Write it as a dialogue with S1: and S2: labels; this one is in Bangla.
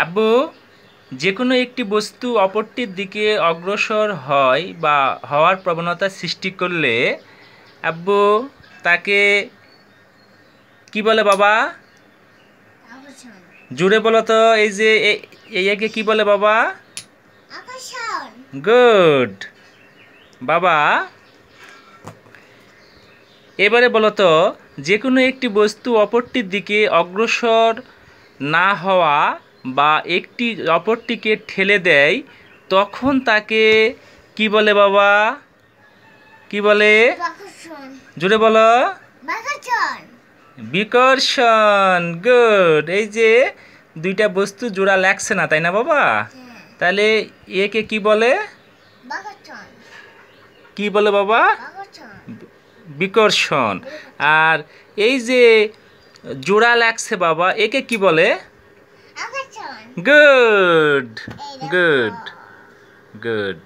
S1: আব্বু, যে কোনো একটি বস্তু অপরটির দিকে অগ্রসর হয় বা হওয়ার প্রবণতা সৃষ্টি করলে আব্বু তাকে কি বলে বাবা?
S2: আকর্ষণ।
S1: জুড়ে বলো তো, এই যে একে কি বলে বাবা?
S2: আকর্ষণ।
S1: গুড বাবা। এবারে বলো তো, যে কোনো একটি বস্তু অপরটির দিকে অগ্রসর না হওয়া বা একটি অপরটিকে ঠেলে দেয়, তখন তাকে কি বলে বাবা? কি বলে?
S2: আকর্ষণ।
S1: জোরে বলো।
S2: আকর্ষণ।
S1: বিকর্ষণ। গুড। এই যে দুইটা বস্তু জোড়া লাগছে না, তাই না বাবা?
S2: হ্যাঁ।
S1: তাহলে একে কি বলে?
S2: আকর্ষণ।
S1: কি বলে বাবা?
S2: আকর্ষণ।
S1: বিকর্ষণ। আর এই যে জোড়া লাগছে বাবা, একে কি বলে?
S2: আকর্ষণ।
S1: গুড
S2: এই দেখো।
S1: Good good.